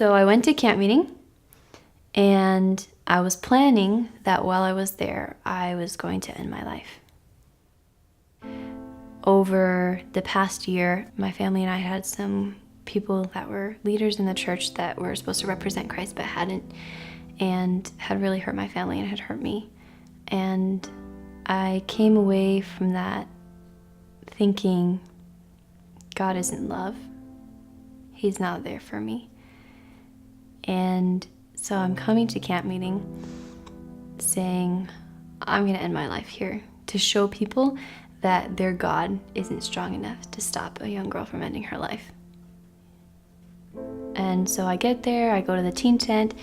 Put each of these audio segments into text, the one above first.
So I went to camp meeting, and I was planning that while I was there, I was going to end my life. Over the past year, my family and I had some people that were leaders in the church that were supposed to represent Christ but hadn't, and had really hurt my family and had hurt me. And I came away from that thinking, God isn't love. He's not there for me. And so I'm coming to camp meeting saying, I'm going to end my life here to show people that their God isn't strong enough to stop a young girl from ending her life. And so I get there, I go to the teen tent,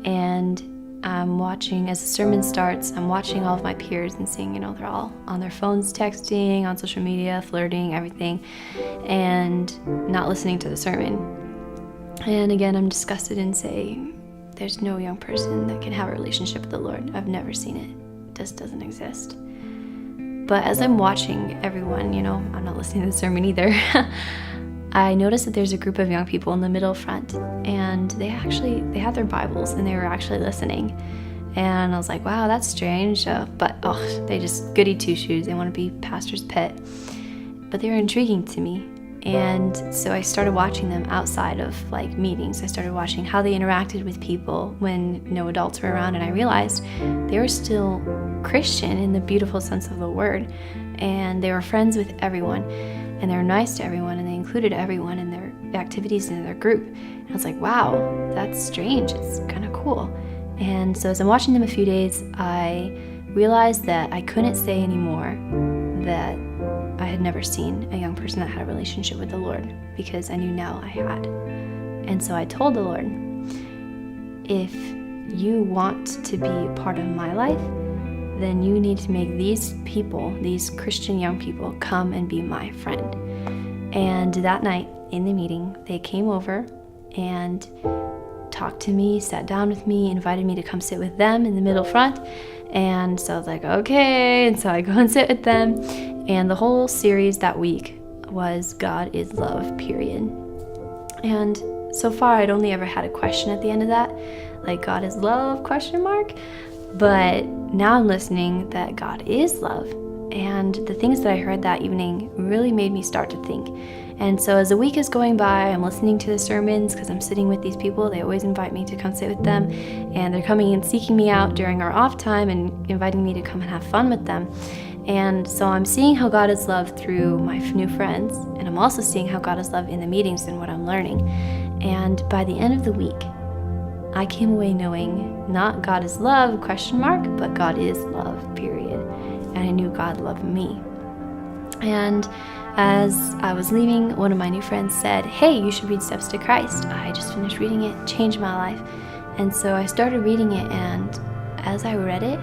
and I'm watching, as the sermon starts, I'm watching all of my peers and seeing, they're all on their phones texting, on social media, flirting, everything, and not listening to the sermon. And again, I'm disgusted and say, there's no young person that can have a relationship with the Lord. I've never seen it. It just doesn't exist. But as I'm watching everyone, I'm not listening to the sermon either, I noticed that there's a group of young people in the middle front, and they had their Bibles and they were actually listening. And I was like, wow, that's strange. But they just goody two-shoes. They want to be pastor's pet. But they were intriguing to me. And so I started watching them outside of meetings. I started watching how they interacted with people when no adults were around, and I realized they were still Christian in the beautiful sense of the word, and they were friends with everyone, and they were nice to everyone, and they included everyone in their activities in their group. And I was like, wow, that's strange. It's kind of cool. And so as I'm watching them a few days, I realized that I couldn't say anymore that I had never seen a young person that had a relationship with the Lord, because I knew now I had. And so I told the Lord, if you want to be a part of my life, then you need to make these people, these Christian young people, come and be my friend. And that night in the meeting, they came over and talked to me, sat down with me, invited me to come sit with them in the middle front. And so I was like, okay. And so I go and sit with them. And the whole series that week was God is love, period. And so far, I'd only ever had a question at the end of that, like God is love, question mark. But now I'm listening that God is love. And the things that I heard that evening really made me start to think. And so as the week is going by, I'm listening to the sermons because I'm sitting with these people. They always invite me to come sit with them. And they're coming and seeking me out during our off time and inviting me to come and have fun with them. And so I'm seeing how God is love through my new friends. And I'm also seeing how God is love in the meetings and what I'm learning. And by the end of the week, I came away knowing not God is love, question mark, but God is love, period. And I knew God loved me. And as I was leaving, one of my new friends said, hey, you should read Steps to Christ. I just finished reading it, changed my life. And so I started reading it, and as I read it,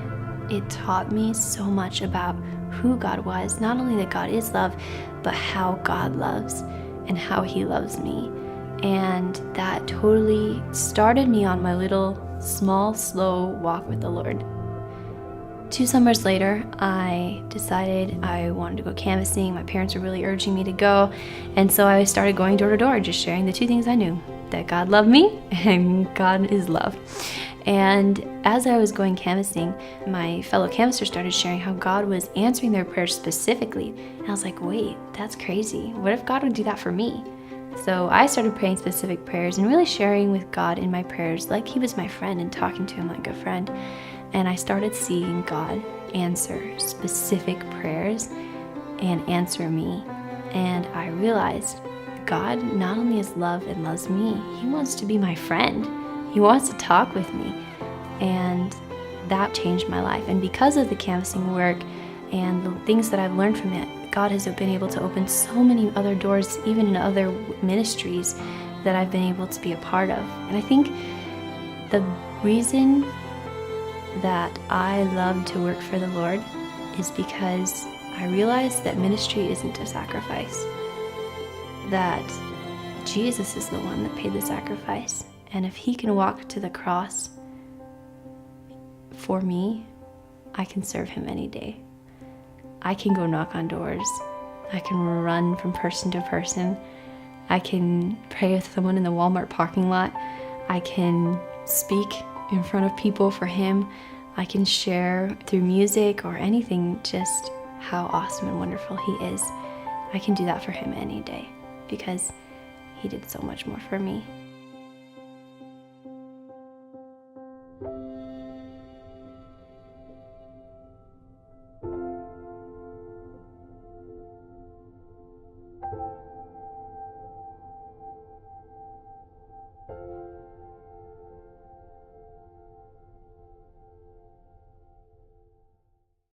it taught me so much about who God was, not only that God is love, but how God loves and how he loves me. And that totally started me on my little, small, slow walk with the Lord. 2 summers later, I decided I wanted to go canvassing. My parents were really urging me to go. And so I started going door to door, just sharing the 2 things I knew, that God loved me and God is love. And as I was going canvassing, my fellow canvassers started sharing how God was answering their prayers specifically. And I was like, wait, that's crazy. What if God would do that for me? So I started praying specific prayers and really sharing with God in my prayers like he was my friend and talking to him like a friend. And I started seeing God answer specific prayers and answer me. And I realized God not only is love and loves me, he wants to be my friend. He wants to talk with me. And that changed my life. And because of the canvassing work and the things that I've learned from it, God has been able to open so many other doors, even in other ministries that I've been able to be a part of. And I think the reason that I love to work for the Lord is because I realize that ministry isn't a sacrifice, that Jesus is the one that paid the sacrifice. And if he can walk to the cross for me, I can serve him any day. I can go knock on doors. I can run from person to person. I can pray with someone in the Walmart parking lot. I can speak in front of people for Him. I can share through music or anything just how awesome and wonderful He is. I can do that for Him any day because He did so much more for me.